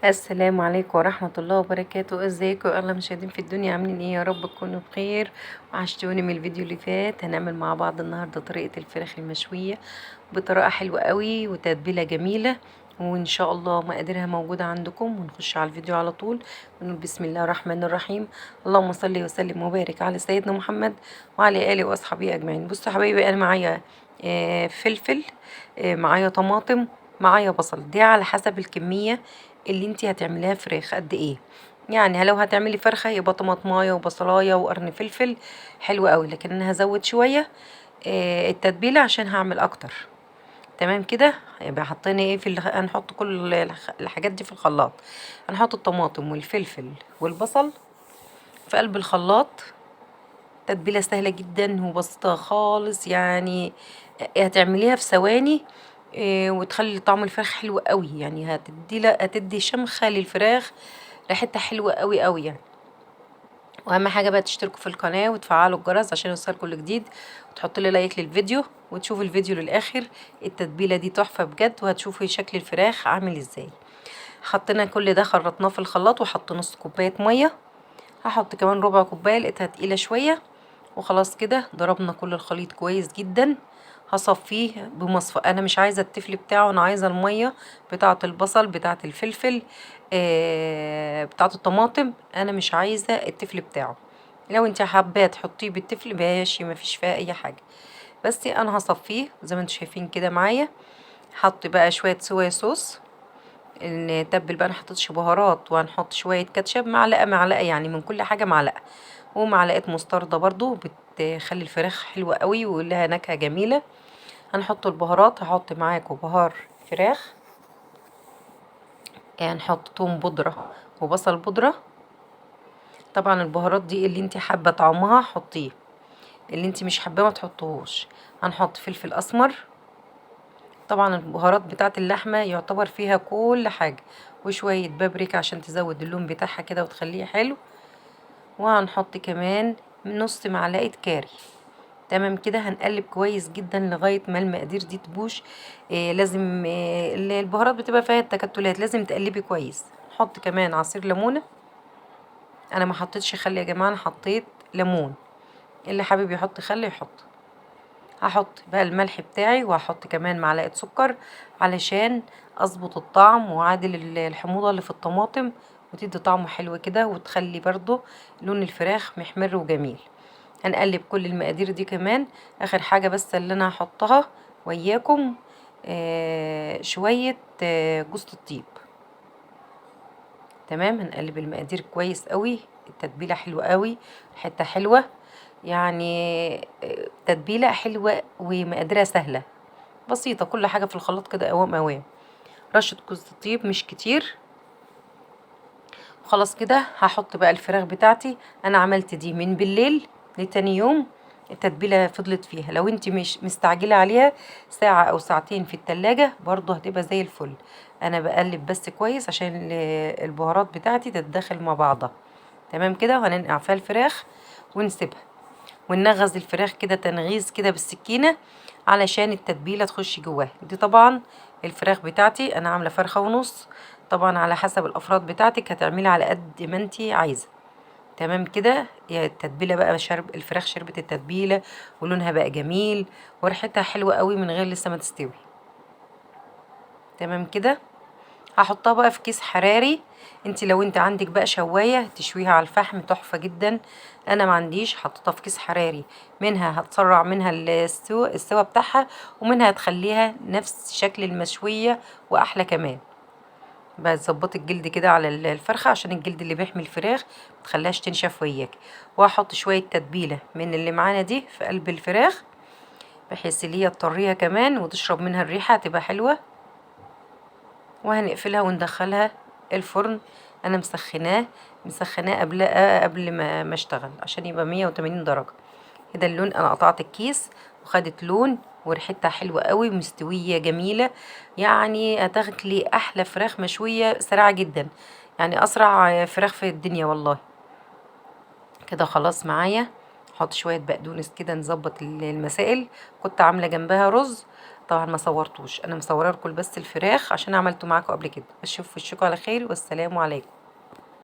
السلام عليكم ورحمة الله وبركاته. ازيكم يا اغلى مشاهدين في الدنيا؟ عاملين ايه؟ يا رب تكونوا بخير. وحشتوني من الفيديو اللي فات. هنعمل مع بعض النهاردة طريقة الفراخ المشوية بطريقة حلوة قوي وتتبيلة جميلة، وان شاء الله مقاديرها موجودة عندكم. ونخش على الفيديو على طول ونقول بسم الله الرحمن الرحيم. اللهم صل وسلم وبارك على سيدنا محمد وعلى آله واصحابه اجمعين. بصوا يا حبايبي، انا معايا فلفل، معايا طماطم، معايا بصل. دي على حسب الكمية اللي انتي هتعمليها فراخ قد ايه. يعني لو هتعملي فرخة يبقى طماطمايه وبصلايه وقرن فلفل حلو قوي، لكن انا هزود شوية التتبيلة عشان هعمل اكتر. تمام كده. يبقى حطينا ايه هنحط كل الحاجات دي في الخلاط. هنحط الطماطم والفلفل والبصل في قلب الخلاط. تتبيلة سهلة جدا وبسيطة خالص، يعني هتعمليها في ثواني. وتخلي طعم الفراخ حلو قوي، يعني هتدي شمخة للفراخ، ريحتها حلوة قوي قوي يعني. واهم حاجة بقى تشتركوا في القناة وتفعلوا الجرس عشان يوصلكوا كل جديد، وتحطوا لي لايك للفيديو وتشوفوا الفيديو للاخر. التتبيلة دي تحفة بجد، وهتشوفوا شكل الفراخ عامل ازاي. حطينا كل ده، خرطناه في الخلاط، وحط نص كوباية مية. هحط كمان ربع كوباية، لقيتها تقيلة شوية. وخلاص كده ضربنا كل الخليط كويس جدا. هصفيه بمصفى، انا مش عايزه التفل بتاعه، انا عايزه الميه بتاعه البصل بتاعه الفلفل بتاعه الطماطم. انا مش عايزه التفل بتاعه. لو انت حابه تحطيه بالتفل ماشي، مفيش فيها اي حاجه. بس انا هصفيه زي ما انتم شايفين كده معايا. حط بقى شويه صويا صوص، نتبل بقى. محطتش بهارات، وهنحط شويه كاتشب، معلقه معلقه يعني من كل حاجه معلقه. ومعلقه مستردة برضو بتخلي الفراخ حلوة قوي ولها نكهة جميلة. هنحط البهارات، هحط معاكم بهار فراخ. يعني هنحط توم بودرة وبصل بودرة. طبعا البهارات دي اللي انت حابة طعمها حطيه، اللي انت مش حابة ما تحطوهوش. هنحط فلفل اسمر. طبعا البهارات بتاعت اللحمة يعتبر فيها كل حاجة، وشوية بابريكا عشان تزود اللون بتاعها كده وتخليه حلو. وهنحط كمان نص معلقة كاري. تمام كده. هنقلب كويس جدا لغاية ما المقادير دي تبوش. لازم البهارات بتبقى فيها التكتلات، لازم تقلبي كويس. نحط كمان عصير ليمونة. انا ما حطيتش خل يا جماعة، انا حطيت ليمون. اللي حابب يحط خل يحط. هحط بقى الملح بتاعي، وهحط كمان معلقة سكر علشان اظبط الطعم واعادل الحموضة اللي في الطماطم، وتدي طعم حلو كده، وتخلي برضو لون الفراخ محمر وجميل. هنقلب كل المقادير دي كمان. اخر حاجة بس اللي انا هحطها وياكم شوية جوز الطيب. تمام. هنقلب المقادير كويس قوي. التتبيلة حلوة قوي، حتة حلوة يعني. تتبيلة حلوة ومقاديرها سهلة بسيطة. كل حاجة في الخلاط كده قوام قوام. رشة جوز الطيب مش كتير. خلاص كده. هحط بقى الفراخ بتاعتي. انا عملت دي من بالليل لتاني يوم. التتبيلة فضلت فيها. لو انت مش مستعجلة عليها، ساعة او ساعتين في التلاجة برضو هتبقى زي الفل. انا بقلب بس كويس عشان البهارات بتاعتي تتداخل مع بعضها. تمام كده. وهننقع فيها الفراخ ونسيبها، وننغز الفراخ كده تنغيز كده بالسكينة علشان التتبيلة تخش جواها. دي طبعا الفراخ بتاعتي انا عاملة فرخة ونص. طبعا على حسب الافراد بتاعتك هتعملي على قد ما انتي عايزة. تمام كده. يا التتبيلة بقى الفراخ شربت التتبيلة، ولونها بقى جميل، وريحتها حلوة قوي من غير لسه ما تستوي. تمام كده. هحطها بقى في كيس حراري. لو انت عندك بقى شواية تشويها على الفحم تحفة جدا. انا ما عنديش، حطيتها في كيس حراري. منها هتسرع منها السوا بتاعها، ومنها هتخليها نفس شكل المشوية واحلى كمان. بقى تظبطي الجلد كده على الفرخة عشان الجلد اللي بيحمي الفراخ متخليهاش تنشف وياك. وهحط شوية تتبيلة من اللي معانا دي في قلب الفراخ، بحيث اللي هي تطريها كمان وتشرب منها الريحة تبقى حلوة. وهنقفلها وندخلها الفرن. انا مسخناه قبل ما اشتغل عشان يبقى 180 درجة. كده اللون، انا قطعت الكيس وخدت لون وريحتها حلوة قوي ومستوية جميلة. يعني هتاكلي احلى فراخ مشوية سريعة جدا، يعني اسرع فراخ في الدنيا والله. كده خلاص معايا. احط شوية بقدونس كده نظبط المسائل. كنت عاملة جنبها رز، طبعا ما صورتوش، انا مصوره لكم بس الفراخ عشان عملته معاكم قبل كده. اشوف وشكم على خير والسلام عليكم.